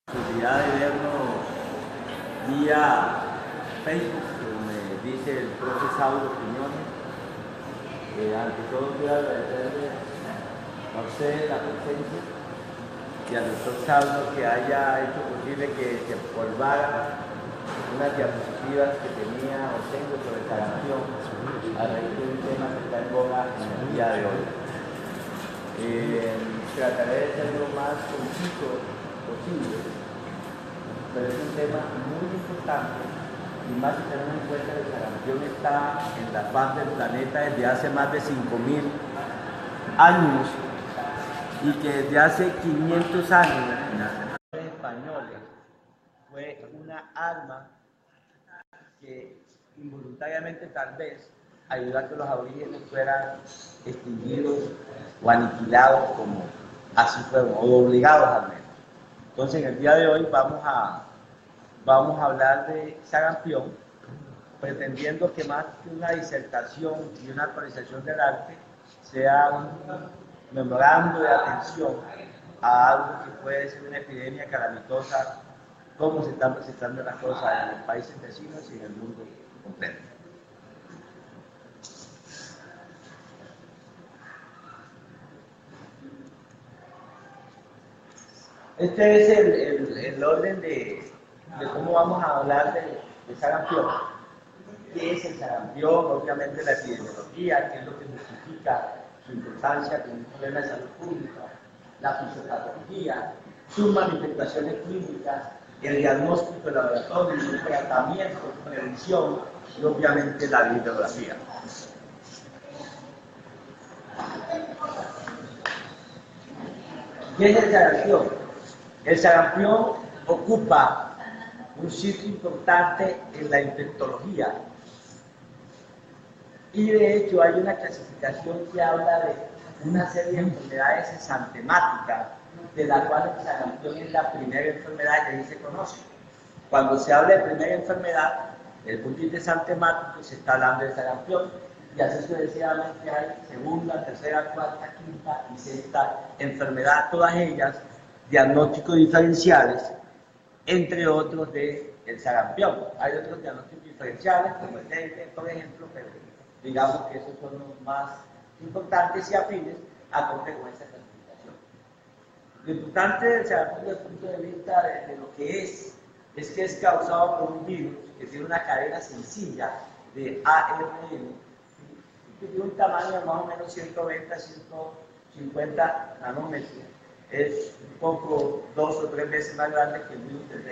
Posibilidad de vernos vía Facebook, como me dice el profe Saulo Quiñones. Ante todo quiero agradecerle a ustedes la presencia y al doctor Saulo que haya hecho posible que se polvara unas diapositivas que tenía o tengo sobre sarampión a raíz de un tema que está en boga en el día de hoy. Trataré de ser lo más conciso posible, pero es un tema muy importante y más si tenemos en cuenta que el sarampión está en la faz del planeta desde hace más de 5.000 años y que desde hace 500 años los españoles fue una arma que involuntariamente tal vez ayudó a que los aborígenes fueran extinguidos o aniquilados como así fueron, o obligados al menos. Entonces en el día de hoy vamos a hablar de sarampión, pretendiendo que más que una disertación y una actualización del arte, sea un memorando de atención a algo que puede ser una epidemia calamitosa, cómo se están presentando las cosas en los países vecinos y en el mundo completo. Este es el orden de cómo vamos a hablar de sarampión. ¿Qué es el sarampión? Obviamente la epidemiología, qué es lo que justifica su importancia como un problema de salud pública, la fisiopatología, sus manifestaciones clínicas, el diagnóstico, el laboratorio, el tratamiento, prevención y obviamente la bibliografía. ¿Qué es el sarampión? El sarampión ocupa un sitio importante en la infectología y de hecho hay una clasificación que habla de una serie de enfermedades exantemáticas, de la cual el sarampión es la primera enfermedad que ahí se conoce. Cuando se habla de primera enfermedad, el punto exantemático, se está hablando de sarampión, y así sucesivamente hay segunda, tercera, cuarta, quinta y sexta enfermedad, todas ellas diagnósticos diferenciales, entre otros del sarampión. Hay otros diagnósticos diferenciales, como el dengue, por ejemplo, pero digamos que esos son los más importantes y afines a consecuencia de la clasificación. Lo importante del sarampión desde el punto de vista de lo que es que es causado por un virus que tiene una cadena sencilla de ARN, que tiene un tamaño de más o menos 120-150 nanómetros. Es un poco 2 o 3 veces más grande que el virus del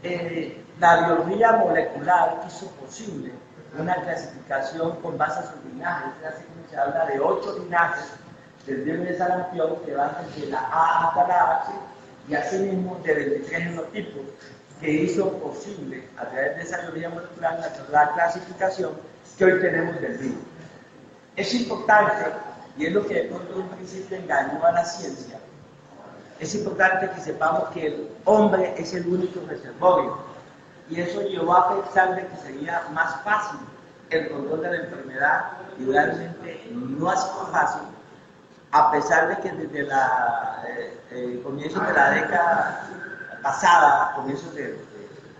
dengue. La biología molecular hizo posible una clasificación con base a sus linajes, es así como se habla de 8 linajes del virus de sarampión que van desde la A hasta la H, y asimismo de 23 genotipos, que hizo posible a través de esa biología molecular la clasificación que hoy tenemos del virus. Es importante, y es lo que de pronto en un principio engañó a la ciencia, es importante que sepamos que el hombre es el único reservorio, y eso llevó a pensar de que sería más fácil el control de la enfermedad, y realmente no ha sido fácil, a pesar de que desde comienzos de la década pasada,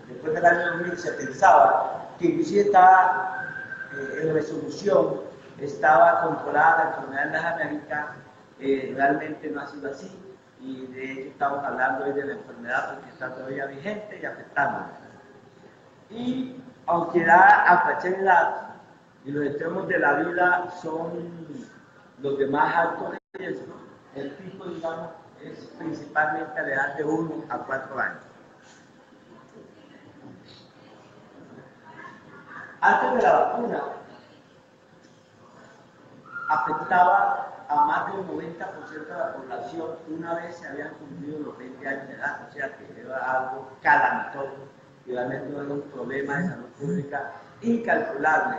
después del año 2000, se pensaba que inclusive estaba en resolución, estaba controlada la enfermedad en las Américas. Realmente no ha sido así, y de hecho estamos hablando hoy de la enfermedad porque está todavía vigente y afectándonos. Y aunque da a cualquier edad, y los extremos de la vida son los de más alto riesgo, el pico, digamos, es principalmente a la edad de 1 a 4 años. Antes de la vacuna, afectaba a más del 90% de la población una vez se habían cumplido los 20 años de edad, o sea que era algo calamitoso y realmente era un problema de salud pública incalculable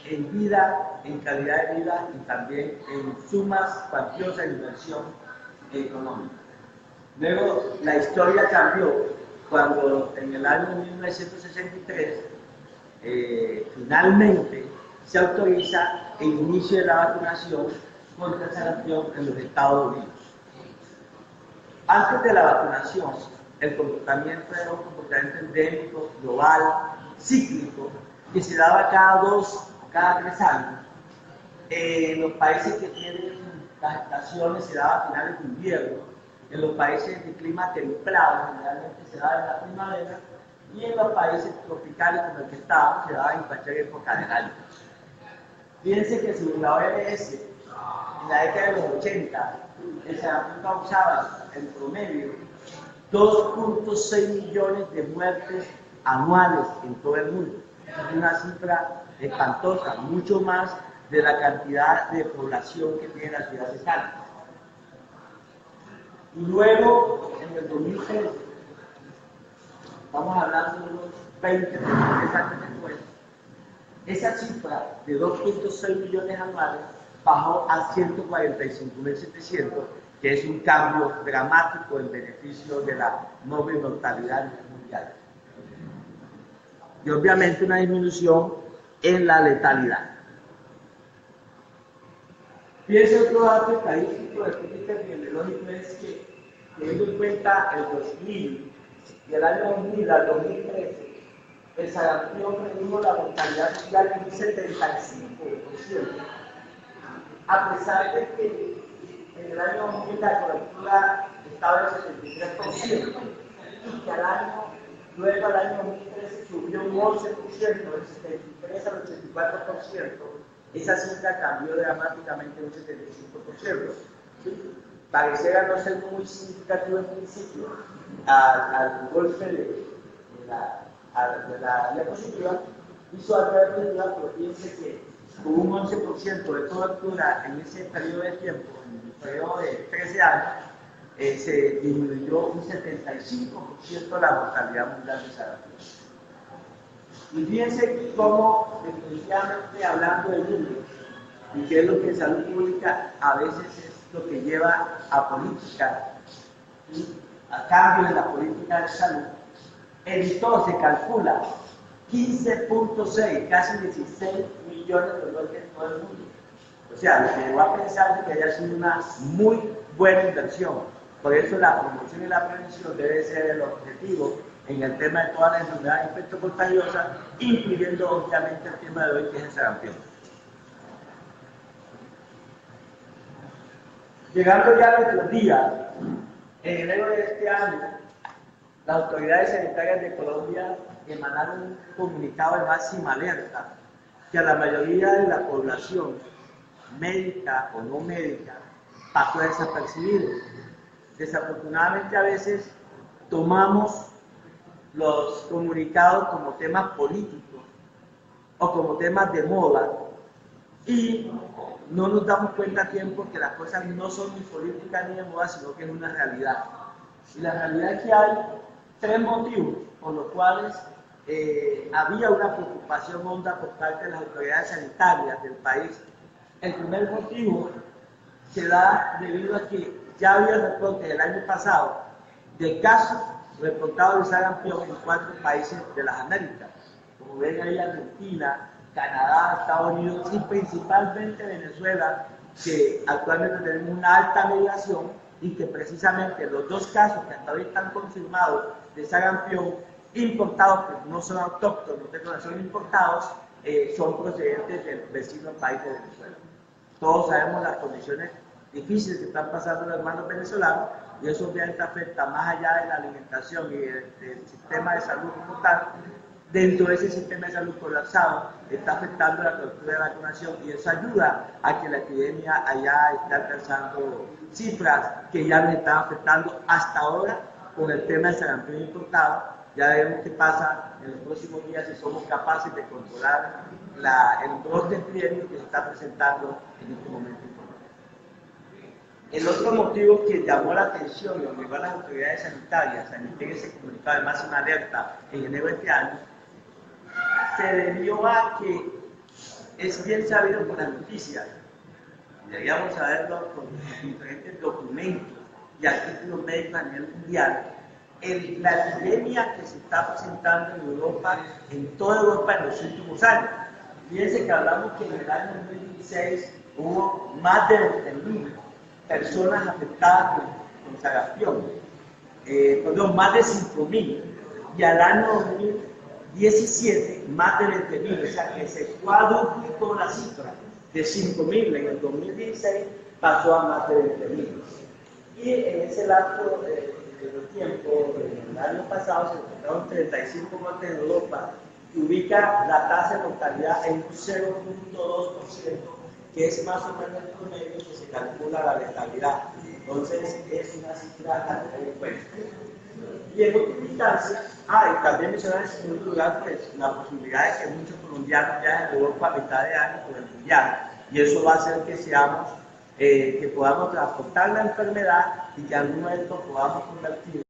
en vida, en calidad de vida y también en sumas cuantiosas de inversión económica. Luego la historia cambió cuando en el año 1963 finalmente se autoriza el inicio de la vacunación contra el sarampión en los Estados Unidos. Antes de la vacunación, el comportamiento era un comportamiento endémico, global, cíclico, que se daba cada 3 años. En los países que tienen las estaciones se daba a finales de invierno, en los países de clima templado generalmente se daba en la primavera, y en los países tropicales como el que estábamos se daba en cualquier época del año. Fíjense que según la OMS, en la década de los 80, el sarampión causaba en promedio 2.6 millones de muertes anuales en todo el mundo. Es una cifra espantosa, mucho más de la cantidad de población que tiene la ciudad de Cali. Y luego, en el 2013, estamos hablando de unos 23 años después, esa cifra de 2.6 millones anuales bajó a 145.700, que es un cambio dramático en beneficio de la no mortalidad a nivel mundial. Y obviamente una disminución en la letalidad. Fíjense otro dato estadístico del punto de vista epidemiológico es que, teniendo en cuenta el 2000 y el año 2000 al 2013, el sarampión redujo la mortalidad mundial en un 75%, a pesar de que en el año 2000 la cobertura estaba en el 73%, y que luego al año 2013 subió un 11%, del 73 al 84%, esa cifra cambió dramáticamente un 75%. ¿Sí? Pareciera no ser muy significativo en principio al golpe de la diapositiva, hizo alternativa, pero fíjense que con un 11% de cobertura en ese periodo de tiempo, en el periodo de 13 años, se disminuyó un 75% la mortalidad mundial de sarampión. Y fíjense cómo, definitivamente hablando de números, y que es lo que en salud pública a veces es lo que lleva a políticas, ¿sí?, a cambios en la política de salud, evitó, se calcula, 15.6, casi 16 millones de muertes en todo el mundo. O sea, lo que va a pensar que haya sido una muy buena inversión. Por eso la promoción y la prevención debe ser el objetivo en el tema de todas las enfermedades infectocontagiosas, incluyendo obviamente el tema de hoy que es el sarampión. Llegando ya a nuestros días, en enero de este año, las autoridades sanitarias de Colombia emanaron un comunicado de máxima alerta que a la mayoría de la población, médica o no médica, pasó desapercibido. Desafortunadamente a veces tomamos los comunicados como temas políticos o como temas de moda y no nos damos cuenta a tiempo que las cosas no son ni políticas ni de moda, sino que es una realidad. Y la realidad es que hay 3 motivos por los cuales había una preocupación honda por parte de las autoridades sanitarias del país. El primer motivo se da debido a que ya había reportes el año pasado de casos reportados de sarampión en 4 países de las Américas, como ven ahí Argentina, Canadá, Estados Unidos y principalmente Venezuela, que actualmente tenemos una alta migración y que precisamente los 2 casos que hasta hoy están confirmados de sarampión importados, pero no son autóctonos, son importados, son procedentes del vecino país de Venezuela. Todos sabemos las condiciones difíciles que están pasando los hermanos venezolanos y eso obviamente afecta más allá de la alimentación y del sistema de salud como tal. Dentro de ese sistema de salud colapsado está afectando la cobertura de vacunación y eso ayuda a que la epidemia allá esté alcanzando cifras que ya nos están afectando hasta ahora con el tema del sarampión importado. Ya veremos qué pasa en los próximos días si somos capaces de controlar el brote epidémico que se está presentando en este momento. El otro motivo que llamó la atención y obligó a las autoridades sanitarias a emitir ese comunicado de máxima alerta en enero de este año se debió a que es bien sabido por las noticias, deberíamos saberlo con diferentes documentos y artículos médicos a nivel mundial, la epidemia que se está presentando en Europa, en toda Europa en los últimos años. Fíjense que hablamos que en el año 2016 hubo más de 20.000 personas afectadas con sarampión. más de 5.000, y al año 2017 más de 20.000, o sea que se cuadruplicó la cifra de 5.000 en el 2016, pasó a más de 20.000. Y en ese lapso de tiempo, el año pasado se encontraron 35 muertes en Europa, que ubica la tasa de mortalidad en un 0.2%, que es más o menos el promedio que se calcula la letalidad. Entonces es una cifra a tener en cuenta. Y en otra instancia, y también mencionar en segundo lugar pues, la posibilidad de que muchos colombianos ya en Europa a mitad de año por el mundial, y eso va a hacer que seamos, que podamos transportar la enfermedad y que en algún momento podamos convertir,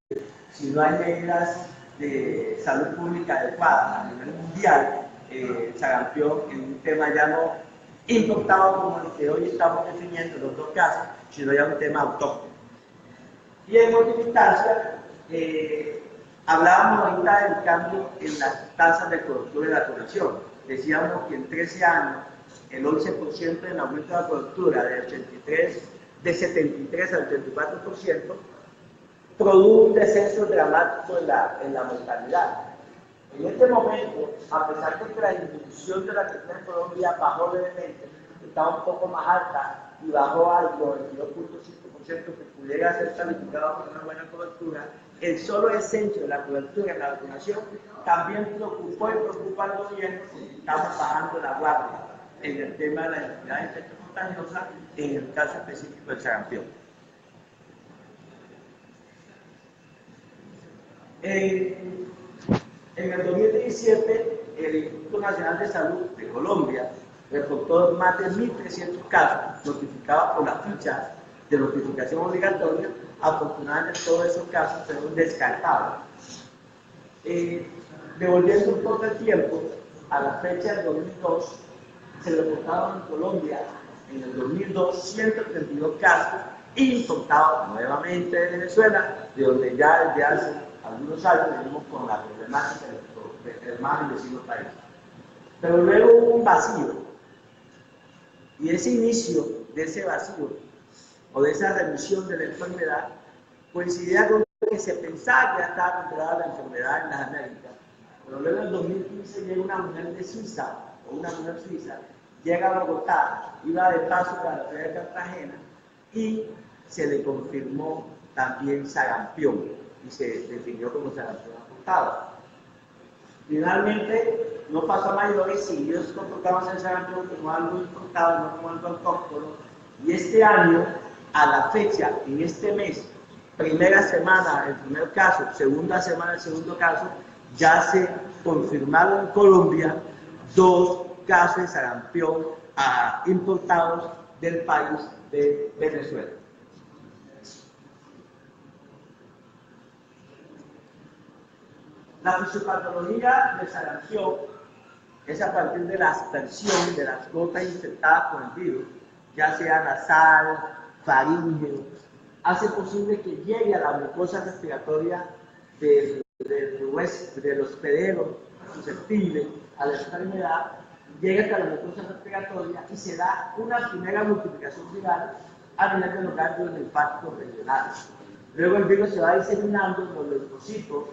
si no hay medidas de salud pública adecuadas a nivel mundial, el sarampión en un tema ya no importado como el que hoy estamos definiendo en los dos casos, sino ya un tema autóctono. Y en otra instancia, hablábamos ahorita del cambio en las tasas de cobertura de la vacunación. Decíamos que en 13 años el 11% del aumento de la cobertura de 73 al 84%, produjo un descenso dramático en la mortalidad. En este momento, a pesar de que la disminución de la crisis en Colombia bajó levemente, está un poco más alta y bajó al 92.5%, que pudiera ser calificado como una buena cobertura, el solo descenso de la cobertura en la vacunación también preocupó y preocupa al gobierno porque estamos bajando la guardia en el tema de la enfermedad infectocontagiosa, en el caso específico del sarampión. En el 2017, el Instituto Nacional de Salud de Colombia reportó más de 1.300 casos notificados por la ficha de notificación obligatoria. Afortunadamente, todos esos casos fueron descartados. Devolviendo un poco el tiempo, a la fecha del 2002, se reportaron en Colombia, en el 2002, 132 casos importados nuevamente de Venezuela, de donde ya desde hace algunos años venimos con la problemática del hermano y vecino país. Pero luego hubo un vacío, y ese inicio de ese vacío, o de esa remisión de la enfermedad, coincidía con que se pensaba que ya estaba controlada la enfermedad en las Américas, pero luego en el 2015 llega una mujer de Suiza, o una mujer suiza, llega a Bogotá, iba de paso para la ciudad de Cartagena, y se le confirmó también sarampión, y se definió como sarampión apuntado. Finalmente, no pasó a mayores, siguió comportándose el sarampión como algo importado, no como algo autóctono, y este año, a la fecha, en este mes, primera semana el primer caso, segunda semana el segundo caso, ya se confirmaron en Colombia 2 casos de sarampión importados del país de Venezuela. La fisiopatología del sarampión es a partir de la aspersión de las gotas infectadas por el virus, ya sea nasal, faríngeo, hace posible que llegue a la mucosa respiratoria de los hospederos susceptibles a la enfermedad, llega hasta la mucosa respiratoria y se da una primera multiplicación viral a nivel de los ganglios linfáticos regionales. Luego el virus se va diseminando por los leucocitos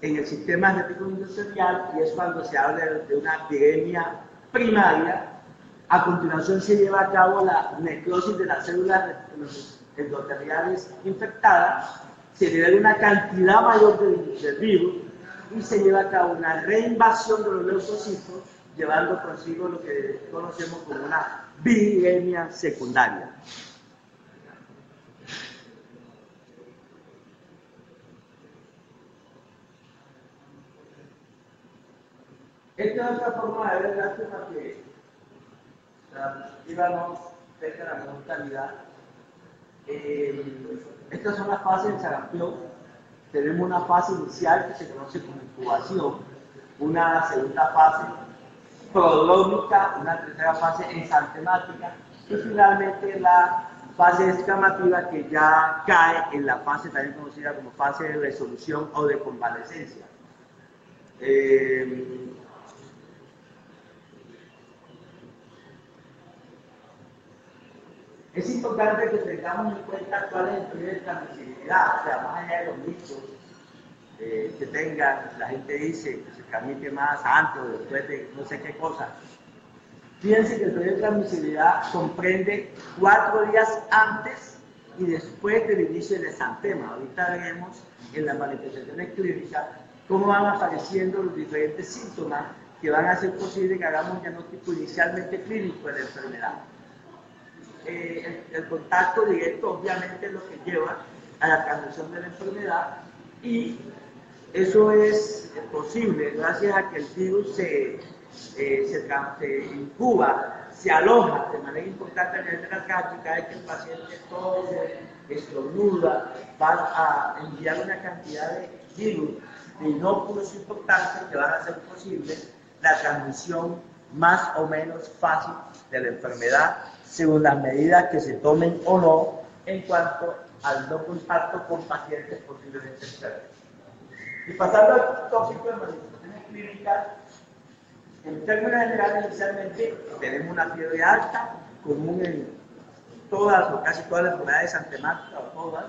en el sistema reticuloendotelial y es cuando se habla de una epidemia primaria. A continuación se lleva a cabo la necrosis de las células endoteliales infectadas, se libera una cantidad mayor del virus y se lleva a cabo una reinvasión de los leucocitos, llevando consigo lo que conocemos como una viremia secundaria. Esta es otra forma de ver la lástima que la perspectiva no deja la mejor calidad. Estas son las fases del sarampión. Tenemos una fase inicial que se conoce como incubación, una segunda fase prodrómica, una tercera fase exantemática y finalmente la fase descamativa que ya cae en la fase también conocida como fase de resolución o de convalescencia. Es importante que tengamos en cuenta cuál es el periodo de transmisibilidad, o sea, más allá de los mitos que tengan, la gente dice que se transmite más antes o después de no sé qué cosa. Fíjense que el periodo de transmisibilidad comprende 4 días antes y después del inicio del exantema. Ahorita veremos en las manifestaciones clínicas cómo van apareciendo los diferentes síntomas que van a hacer posible que hagamos un diagnóstico inicialmente clínico de la enfermedad. El contacto directo obviamente es lo que lleva a la transmisión de la enfermedad y eso es posible gracias a que el virus se incuba, se aloja de manera importante a nivel de la calle. Cada vez que el paciente tose, estornuda, va a enviar una cantidad de virus de inóculos importantes que van a hacer posible la transmisión más o menos fácil de la enfermedad según las medidas que se tomen o no en cuanto al no contacto con pacientes posiblemente enfermos. Y pasando al tópico de manifestaciones clínicas, en términos generales, inicialmente tenemos una fiebre alta, común en todas o casi todas las enfermedades antemáticas o todas,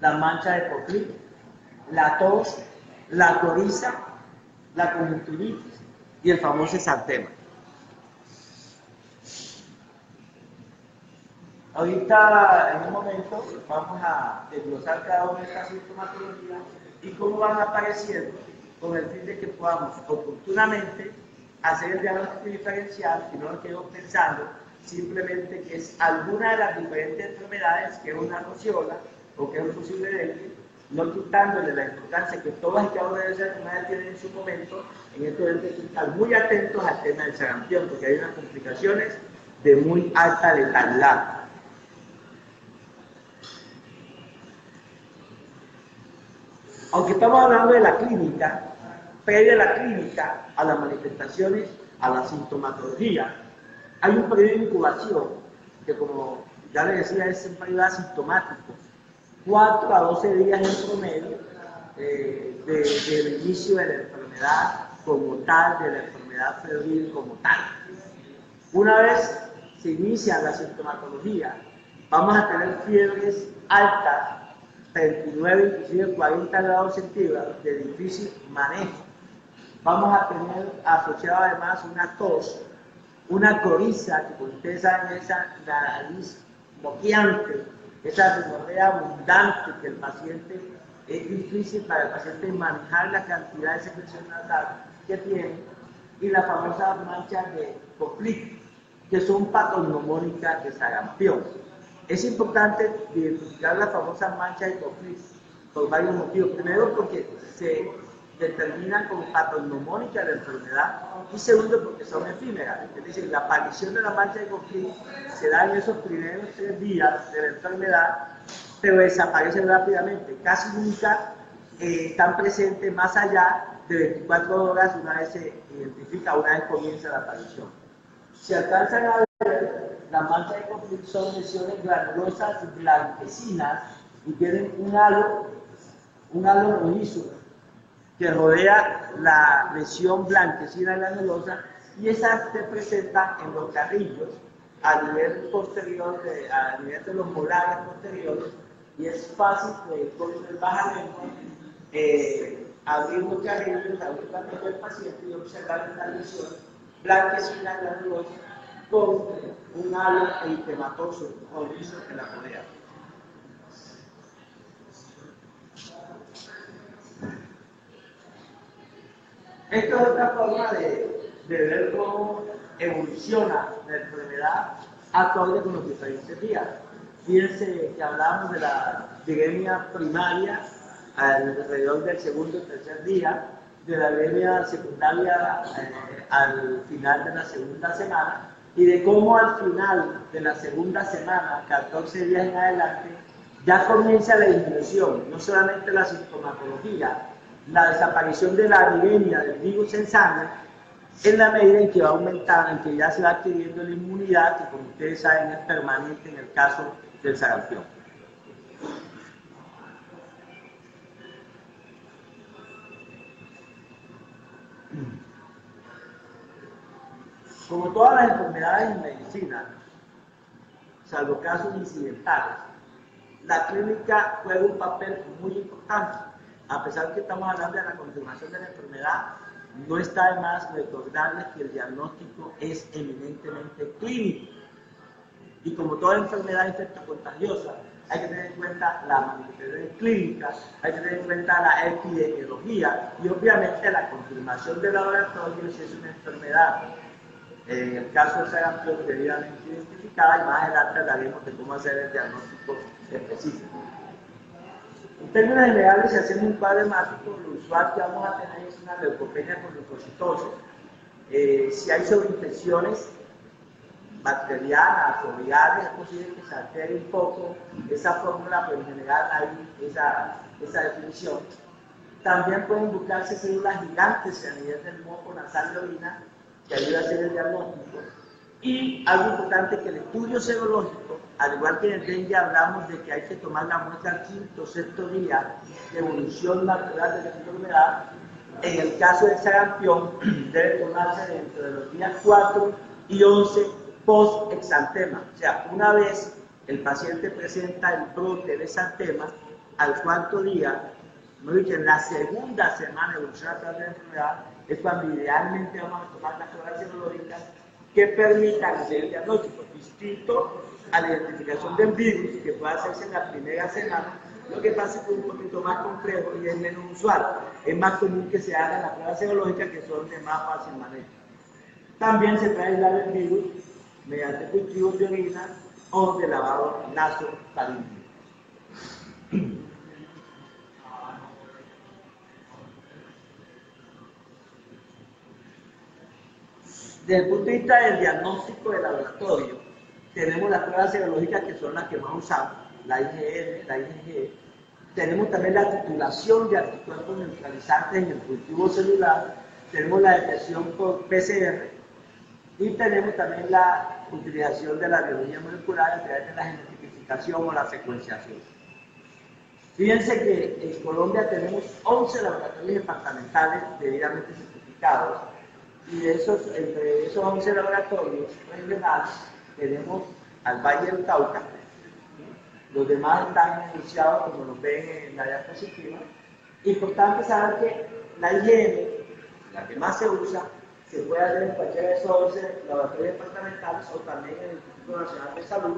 la mancha de Poclí, la tos, la coriza, la conjuntivitis y el famoso exantema. Ahorita, en un momento, vamos a desglosar cada una de estas sintomatologías y cómo van apareciendo con el fin de que podamos oportunamente hacer el diagnóstico diferencial y no nos quedemos pensando simplemente que es alguna de las diferentes enfermedades, que es una rociola o que es un posible dengue, no quitándole la importancia que todas y cada una de esas enfermedades tienen en su momento. En esto deben estar muy atentos al tema del sarampión, porque hay unas complicaciones de muy alta letalidad. Aunque estamos hablando de la clínica, previa a la clínica, a las manifestaciones, a la sintomatología, hay un periodo de incubación que, como ya les decía, es un periodo asintomático, 4 a 12 días en promedio del inicio de la enfermedad como tal, de la enfermedad febril como tal. Una vez se inicia la sintomatología, vamos a tener fiebres altas, 39, inclusive 40 grados centígrados, de difícil manejo. Vamos a tener asociado además una tos, una coriza, que como ustedes saben, esa nariz moqueante, esa rinorrea abundante que el paciente, es difícil para el paciente manejar la cantidad de secreción nasal que tiene, y la famosa mancha de Poclí, que son patognomónicas de sarampión. Es importante identificar la famosa mancha de Poclí por varios motivos. Primero, porque se determinan como patognomónica de la enfermedad, y segundo, porque son efímeras. Es decir, la aparición de la mancha de Poclí se da en esos primeros 3 días de la enfermedad, pero desaparecen rápidamente. Casi nunca están presentes más allá de 24 horas una vez se identifica, una vez comienza la aparición. Se alcanzan a ver, las manchas de Poclí son lesiones granulosas blanquecinas y tienen un halo rojizo que rodea la lesión blanquecina granulosa, y esas se presentan en los carrillos a nivel posterior, a nivel de los molares posteriores, y es fácil con el bajamente abrir los carrillos, abrir la piel del paciente y observar esta lesión blanquecina granulosa con un halo eritematoso rojizo que la rodea. Esto es otra forma de ver cómo evoluciona la enfermedad acorde con los diferentes días. Fíjense que hablábamos de la viremia primaria alrededor del segundo o tercer día, de la viremia secundaria al final de la segunda semana, y de cómo al final de la segunda semana, 14 días en adelante, ya comienza la disminución, no solamente la sintomatología, la desaparición de la viremia del virus en sangre, en la medida en que va aumentando, en que ya se va adquiriendo la inmunidad, que como ustedes saben es permanente en el caso del sarampión. Como todas las enfermedades en medicina, salvo casos incidentales, la clínica juega un papel muy importante. A pesar de que estamos hablando de la confirmación de la enfermedad, no está de más recordarles que el diagnóstico es eminentemente clínico. Y como toda enfermedad infectocontagiosa, hay que tener en cuenta las manifestaciones clínicas, hay que tener en cuenta la epidemiología y obviamente la confirmación del laboratorio si es una enfermedad. En el caso del sarampión debidamente identificada, y más adelante hablaremos de cómo hacer el diagnóstico específico. En términos generales, si hacemos un cuadro hemático, lo usual que vamos a tener es una leucopenia con leucocitosis. Si hay sobreinfecciones bacterianas o virales, es posible que se altere un poco esa fórmula, pero en general hay esa definición. También pueden buscarse células gigantes a nivel del moco nasal y orina, que ayuda a hacer el diagnóstico. Y algo importante, que el estudio serológico, al igual que en el dengue hablamos de que hay que tomar la muestra al quinto o sexto día de evolución natural de la enfermedad, en el caso del sarampión debe tomarse dentro de los días 4 y 11 post-exantema. O sea, una vez el paciente presenta el brote de exantema, al cuarto día, no digo, en la segunda semana de evolución natural de la enfermedad, es cuando idealmente vamos a tomar las pruebas serológicas que permitan hacer el diagnóstico, distinto a la identificación del virus, que puede hacerse en la primera semana. Lo que pasa es que es un poquito más complejo y es menos usual. Es más común que se hagan las pruebas serológicas, que son de más fácil manejo. También se puede aislar el virus mediante cultivos de orina o de lavado nasofaríngeo. Desde el punto de vista del diagnóstico del laboratorio, tenemos las pruebas serológicas que son las que más usamos, la IgM, la IgG. Tenemos también la titulación de anticuerpos neutralizantes en el cultivo celular, tenemos la detección por PCR y tenemos también la utilización de la biología molecular a través de la genetificación o la secuenciación. Fíjense que en Colombia tenemos 11 laboratorios departamentales debidamente certificados. Y entre esos 11 laboratorios regionales tenemos al Valle del Cauca, los demás están enunciados como los ven en la diapositiva. Importante saber que la IgM, la que más se usa, se puede hacer en cualquiera de esos 11 laboratorios departamentales o también en el Instituto Nacional de Salud,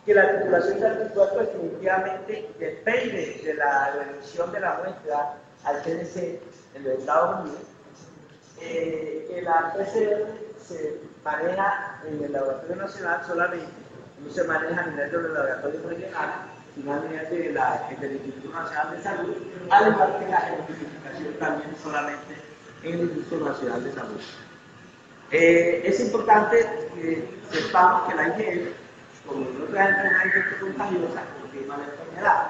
que la titulación de anticuerpos definitivamente depende de la emisión de la muestra al CDC en los Estados Unidos. Que la PCR se maneja en el laboratorio nacional solamente, no se maneja a nivel de los laboratorios regionales, sino a nivel del Instituto Nacional de Salud, al igual que la genetificación también solamente en el Instituto Nacional de Salud. Es importante que sepamos que la IgM, como en otras enfermedades infectocontagiosas, confirma la enfermedad.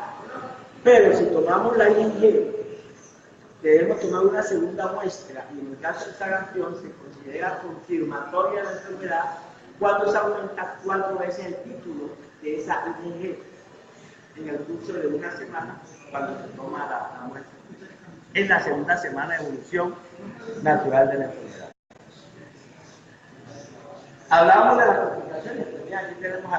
Pero si tomamos la IgG, debemos tomar una segunda muestra y en el caso del sarampión se considera confirmatoria de la enfermedad cuando se aumenta 4 veces el título de esa IgG en el curso de una semana cuando se toma la muestra. En la segunda semana de evolución natural de la enfermedad. Hablábamos de las complicaciones, pero aquí tenemos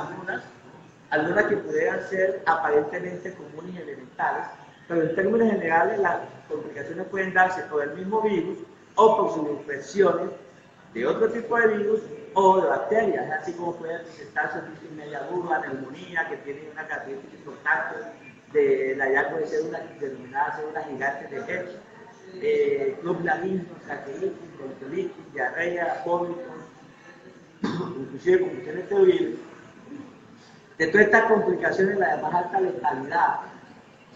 algunas que pudieran ser aparentemente comunes y elementales, pero en términos generales las complicaciones pueden darse por el mismo virus o por subinfecciones de otro tipo de virus o de bacterias, así como puede presentarse media aguda, neumonía, que tiene una característica importante del hallazgo de células denominadas células gigantes de Hershey, globulanismo, traqueitis, bronquiolitis, diarrea, vómitos, inclusive confusiones de virus. De todas estas complicaciones, las de más alta letalidad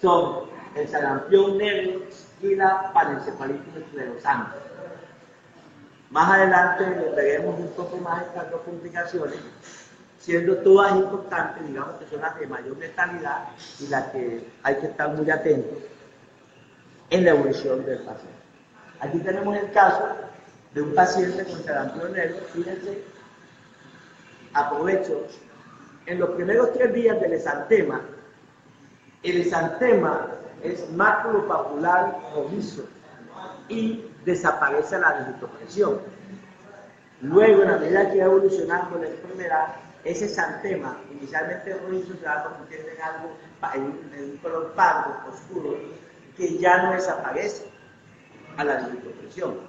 son el sarampión negro y la panencefalitis esclerosante. Más adelante veremos un poco más estas dos complicaciones, siendo todas importantes, digamos que son las de mayor letalidad y las que hay que estar muy atentos en la evolución del paciente. Aquí tenemos el caso de un paciente con sarampión negro. Fíjense, aprovecho, en los primeros 3 días del exantema, el exantema es maculopapular rojizo y desaparece la digitopresión. Luego, en la medida que va evolucionando la enfermedad, ese exantema, inicialmente rojizo, se va a convertir en algo, en un color pardo, oscuro, que ya no desaparece a la lipopresión.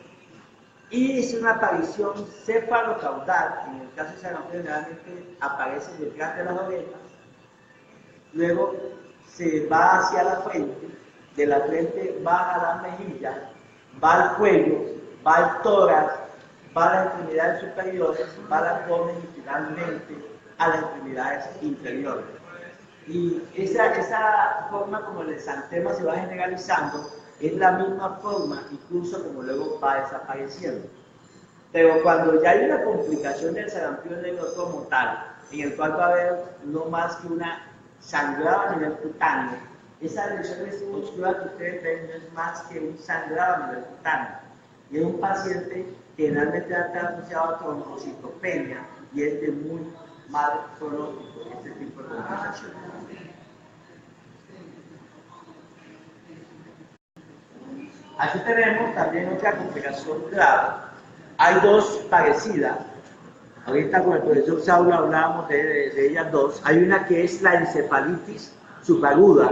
Y es una aparición cefalocaudal, en el caso de sarampión generalmente aparece detrás de las orejas, luego se va hacia la frente, de la frente baja a las mejillas, va al cuello, va al tórax, va a las extremidades superiores, va al abdomen y finalmente a las extremidades inferiores. Y esa forma como el exantema se va generalizando es la misma forma, incluso como luego va desapareciendo. Pero cuando ya hay una complicación del sarampión negro como tal, en el cual va a haber no más que una sangrado a nivel cutáneo, esa lesión oscura que ustedes ven no es más que un sangrado a nivel cutáneo. Y es un paciente que generalmente está asociado a trombocitopenia y es de muy mal pronóstico este tipo de complicaciones. Aquí tenemos también otra complicación grave. Hay dos parecidas. Ahorita con el profesor Saulo hablábamos de ellas dos. Hay una que es la encefalitis subaguda,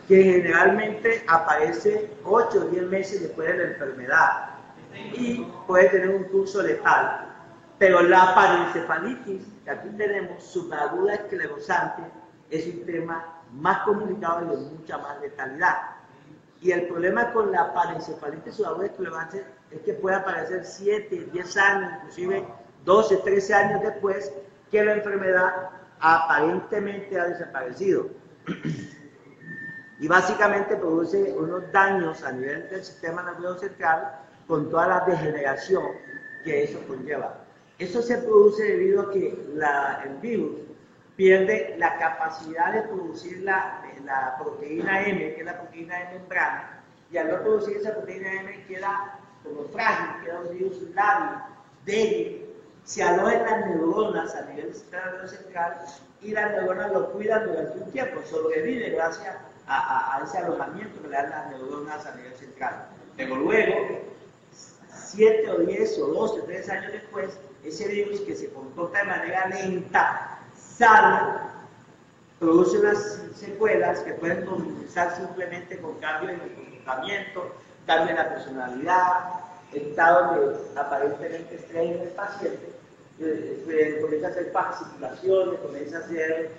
que generalmente aparece 8 o 10 meses después de la enfermedad y puede tener un curso letal. Pero la parencefalitis que aquí tenemos, subaguda esclerosante, es un tema más complicado y de mucha más letalidad. Y el problema con la parencefalitis subaguda esclerosante es que puede aparecer 7, 10 años, inclusive 12, 13 años después que la enfermedad aparentemente ha desaparecido. Y básicamente produce unos daños a nivel del sistema nervioso central con toda la degeneración que eso conlleva. Eso se produce debido a que el virus pierde la capacidad de producir la proteína M, que es la proteína de membrana, y al no producir esa proteína M queda como frágil, queda un virus débil, se aloja en las neuronas a nivel del sistema nervioso central y las neuronas lo cuidan durante un tiempo, sobrevive gracias a ese alojamiento que le dan las neuronas a nivel central. Pero luego, 7 o 10 o 12 o 13 años después, ese virus que se comporta de manera lenta sale, produce unas secuelas que pueden comenzar simplemente con cambios en el comportamiento, cambios en la personalidad, estados de aparentemente estrés en el paciente, comienza a hacer fasciculaciones, comienza a hacer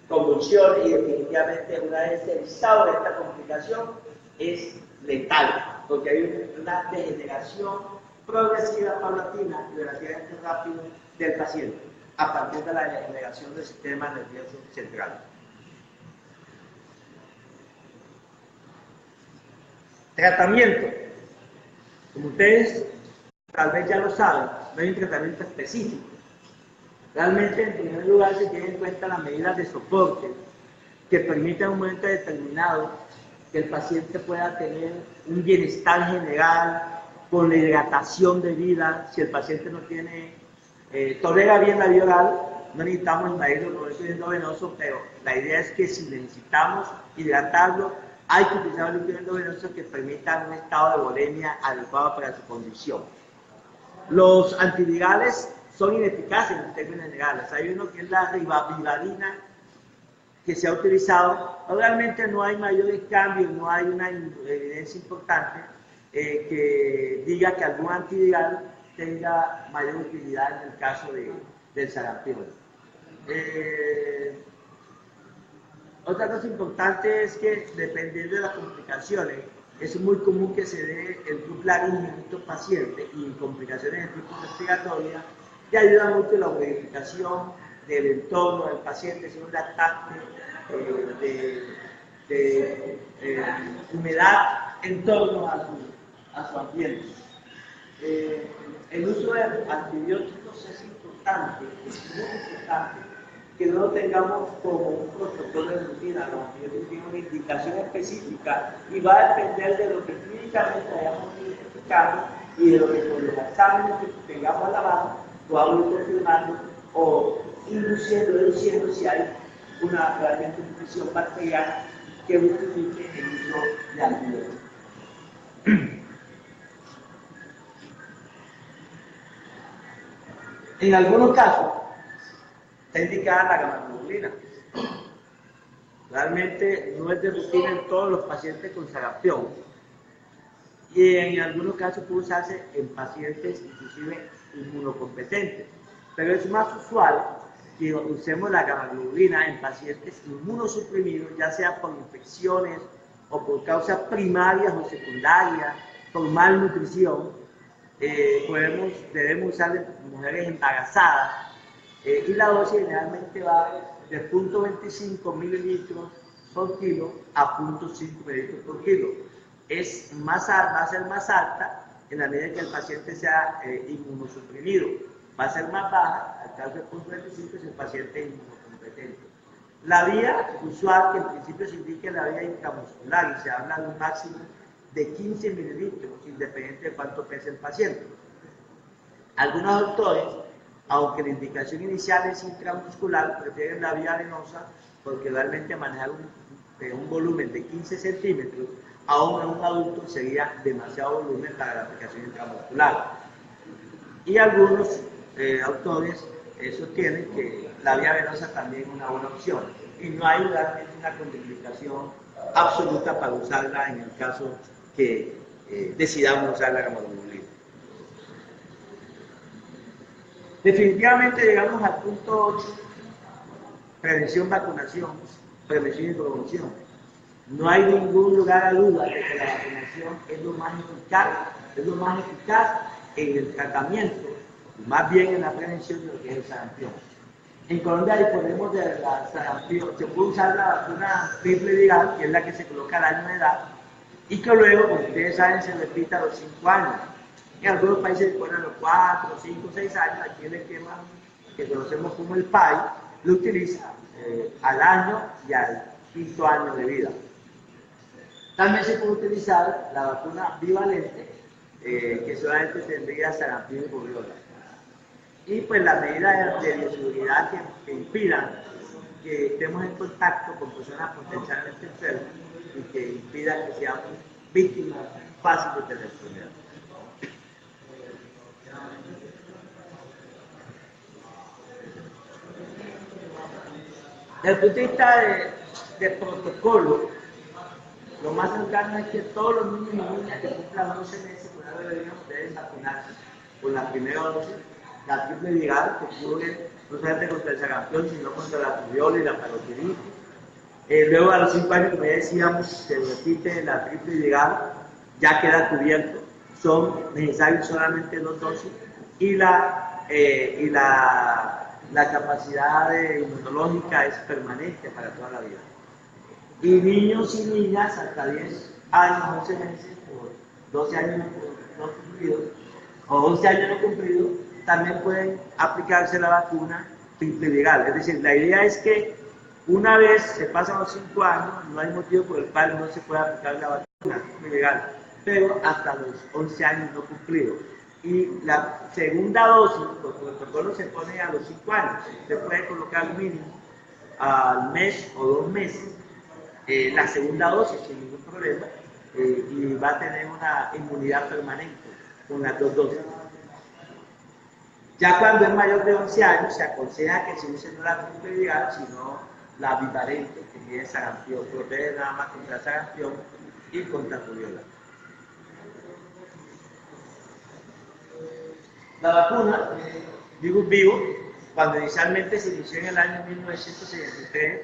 convulsiones y definitivamente una vez el estado de esta complicación es letal, porque hay una degeneración progresiva, paulatina y relativamente rápida del paciente a partir de la degeneración del sistema nervioso central. Tratamiento. Como ustedes tal vez ya lo saben, no hay un tratamiento específico. Realmente, en primer lugar, se tienen en cuenta las medidas de soporte que permiten en un momento determinado que el paciente pueda tener un bienestar general con la hidratación debida. Si el paciente no tiene, tolera bien la vía oral, no necesitamos invadirlo con el líquido venoso, pero la idea es que si necesitamos hidratarlo, hay que utilizar un líquido endovenoso que permita un estado de volemia adecuado para su condición. Los antivirales son ineficaces en términos generales. Hay uno que es la ribavirin, que se ha utilizado. Realmente no hay mayores cambios, no hay una evidencia importante que diga que algún antiviral tenga mayor utilidad en el caso del sarampión. Otra cosa importante es que, dependiendo de las complicaciones, es muy común que se dé el duplarine en estos pacientes y en complicaciones de tipo respiratorio, que ayuda mucho en la modificación del entorno del paciente, si es un lactante, de humedad en torno a su ambiente. El uso de antibióticos es importante, es muy importante que no lo tengamos como un protocolo de rutina. Los antibióticos tienen una indicación específica y va a depender de lo que clínicamente hayamos identificado y de lo que con los exámenes que tengamos a la mano podamos ir confirmando o deduciendo si hay realmente una infección bacteriana que justifique el uso de antibióticos. En algunos casos, está indicada la gamma-globulina. Realmente no es de rutina en todos los pacientes con sarampión y en algunos casos puede usarse en pacientes inclusive inmunocompetentes, pero es más usual que usemos la gamma-globulina en pacientes inmunosuprimidos, ya sea por infecciones o por causas primarias o secundarias, por malnutrición. Debemos usar en mujeres embarazadas y la dosis generalmente va de 0.25 mililitros por kilo a 0.5 mililitros por kilo. Va a ser más alta en la medida que el paciente sea inmunosuprimido. Va a ser más baja, al caso de 0.25 si el paciente es inmunocompetente. La vía usual, que en principio se indica la vía intramuscular y se habla de un máximo de 15 mililitros, independiente de cuánto pese el paciente. Algunos autores, aunque la indicación inicial es intramuscular, prefieren la vía venosa porque realmente manejar un volumen de 15 centímetros, aún en un adulto sería demasiado volumen para la aplicación intramuscular. Y algunos autores sostienen que la vía venosa también es una buena opción y no hay realmente una contraindicación absoluta para usarla en el caso que decidamos usar la gamma-globulina. Definitivamente llegamos al punto 8, prevención, vacunación, prevención y promoción. No hay ningún lugar a duda de que la vacunación es lo más eficaz en el tratamiento, más bien en la prevención de lo que es el sarampión. En Colombia disponemos de la sarampión, se puede usar la vacuna triple viral, que es la que se coloca al año de edad, y que luego, como ustedes saben, se repita a los 5 años. En algunos países disponen a los 4, 5, 6 años, aquí el esquema que conocemos como el PAI, lo utiliza al año y al 5º año de vida. También se puede utilizar la vacuna bivalente, que solamente tendría sarampión y rubiola. Y pues las medidas de bioseguridad que impidan que estemos en contacto con personas potencialmente enfermas y que impidan que seamos víctimas fáciles de la enfermedad. Desde el punto de vista de protocolo, lo más cercano es que todos los niños y niñas que cumplan 12 meses deben vacunarse con la primera dosis, la triple viral, que cubre no solamente contra el sarampión, sino contra la rubiola y la parotiditis. Luego a los 5 años, como ya decíamos, se repite la triple viral, ya queda cubierto. Son necesarios solamente 2 dosis y la capacidad inmunológica es permanente para toda la vida. Y niños y niñas hasta 10 años, 11 meses, o 12 años no cumplidos, o 11 años no cumplidos, también pueden aplicarse la vacuna triple viral. Es decir, la idea es que una vez se pasan los 5 años, no hay motivo por el cual no se pueda aplicar la vacuna triple viral, pero hasta los 11 años no cumplidos. Y la segunda dosis, por protocolo, se pone a los 5 años. Se puede colocar mínimo al mes o 2 meses la segunda dosis sin ningún problema y va a tener una inmunidad permanente con las 2 dosis. Ya cuando es mayor de 11 años se aconseja que se use no la triple viral, sino la bivalente, que tiene sarampión, protege nada más contra sarampión y contra rubiola. La vacuna, virus vivo, cuando inicialmente se inició en el año 1963,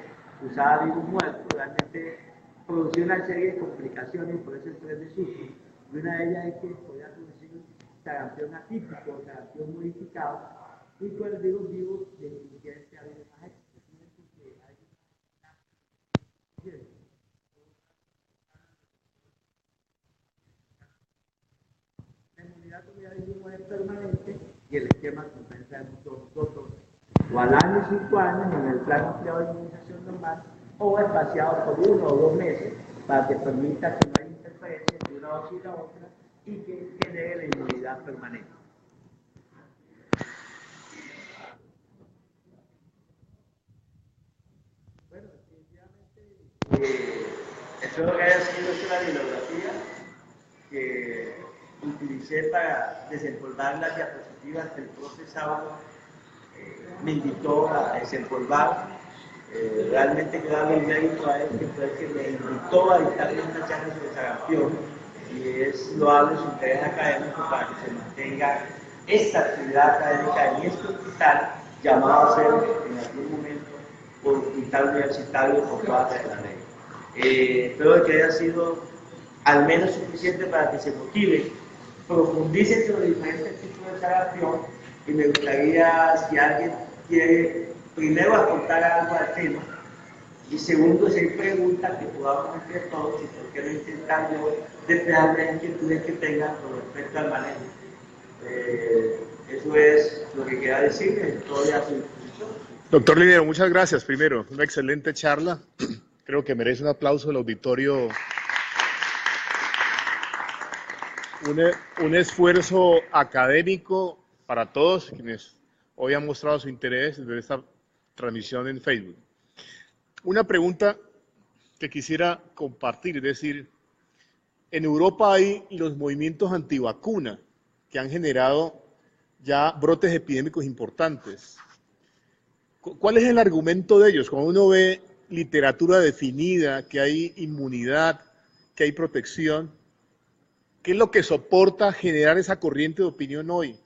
usaba virus muerto, realmente producía una serie de complicaciones, por eso el estrés de susto. Y una de ellas es que podía producir sarampión atípico, sarampión modificado, y con el virus vivo de incidencia de más la inmunidad, como ya dijimos, es permanente y el esquema compensa en dos dosis, o al año 5 años en el plan ampliado de inmunización normal, o espaciado por 1 o 2 meses para que permita que no haya interferencia entre una dosis y la otra y que genere la inmunidad permanente. Bueno, definitivamente espero que haya sido esta la bibliografía que utilicé para desempolvar las diapositivas del profe sábado me invitó a desempolvar. Realmente quiero darle el mérito a él, que fue el que me invitó a dictar una charla sobre sarampión, y es loable su interés académico para que se mantenga esta actividad académica en este hospital, llamado a ser en algún momento por hospital universitario por parte de la ley. Espero que haya sido al menos suficiente para que se motive, profundice sobre diferentes tipos de sarampión, y me gustaría, si alguien quiere, primero aportar algo al tema, y segundo, si hay preguntas que podamos hacer todos, y por qué no intentar yo despejar las inquietudes que tengan con respecto al manejo. Eso es lo que quería decir, estoy a su disposición. Doctor Linero, muchas gracias. Primero, una excelente charla. Creo que merece un aplauso del auditorio. Un esfuerzo académico para todos quienes hoy han mostrado su interés desde esta transmisión en Facebook. Una pregunta que quisiera compartir, es decir, en Europa hay los movimientos antivacuna que han generado ya brotes epidémicos importantes. ¿Cuál es el argumento de ellos? Cuando uno ve literatura definida, que hay inmunidad, que hay protección, ¿qué es lo que soporta generar esa corriente de opinión hoy?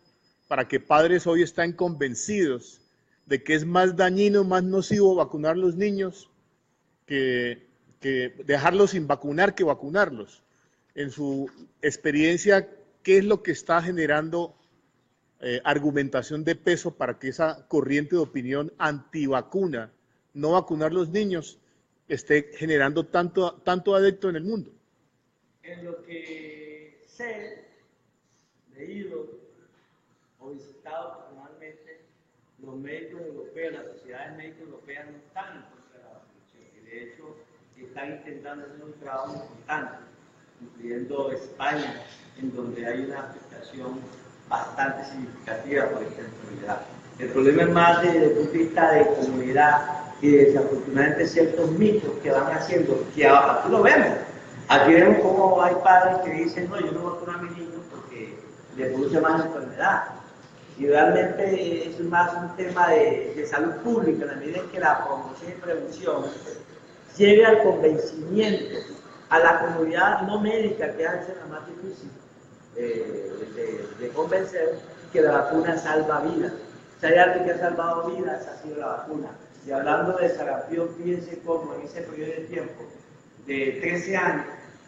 Para que padres hoy están convencidos de que es más dañino, más nocivo vacunar a los niños que dejarlos sin vacunar que vacunarlos. En su experiencia, ¿qué es lo que está generando argumentación de peso para que esa corriente de opinión antivacuna, no vacunar los niños, esté generando tanto adepto en el mundo? En lo que sé, leído o visitado personalmente, los médicos europeos, las sociedades médicas europeas no están en contra de la vacunación, y de hecho están intentando hacer un trabajo importante, incluyendo España, en donde hay una afectación bastante significativa por esta enfermedad. El problema es más desde el punto de vista de comunidad, y desafortunadamente ciertos mitos que van haciendo, que aquí lo vemos. Aquí vemos cómo hay padres que dicen, no, yo no vacuno a mi niño porque le produce más enfermedad. Y realmente es más un tema de salud pública, en la medida en que la promoción y prevención llegue al convencimiento a la comunidad no médica, que hace la más difícil de convencer, que la vacuna salva vidas. Si hay algo que ha salvado vidas, ha sido la vacuna. Y hablando de sarampión, fíjense cómo en ese periodo de tiempo de 13 años,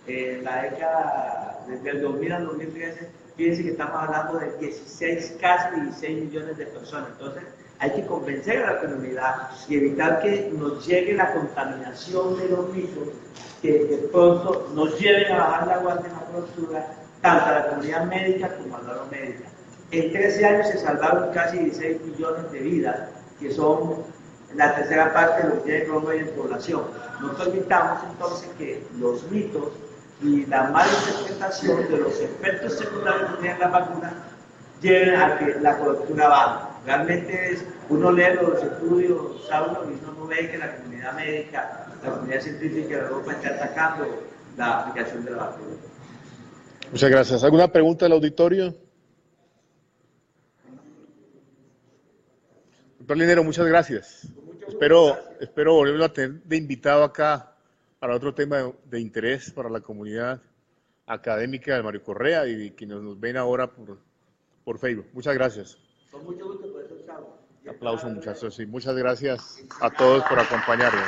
en la década, desde el 2000 al 2013, fíjense que estamos hablando de 16, casi 16 millones de personas. Entonces, hay que convencer a la comunidad y evitar que nos llegue la contaminación de los mitos, que de pronto nos lleven a bajar la guardia en la postura, tanto a la comunidad médica como a la no médica. En 13 años se salvaron casi 16 millones de vidas, que son la tercera parte de lo que tiene Colombia en población. No permitamos entonces que los mitos y la mala interpretación de los efectos secundarios que tienen las vacunas lleven a que la cobertura baje. Realmente uno lee los estudios, Saulo, y uno no ve que la comunidad médica, la comunidad científica de Europa está atacando la aplicación de la vacuna. Muchas gracias. ¿Alguna pregunta del auditorio? Doctor Linero, muchas gracias. Espero volverlo a tener de invitado acá para otro tema de interés para la comunidad académica de Mario Correa y quienes nos ven ahora por Facebook. Muchas gracias. Con mucho gusto por eso, Chavo. Aplauso, muchachos, y muchas gracias a todos por acompañarnos.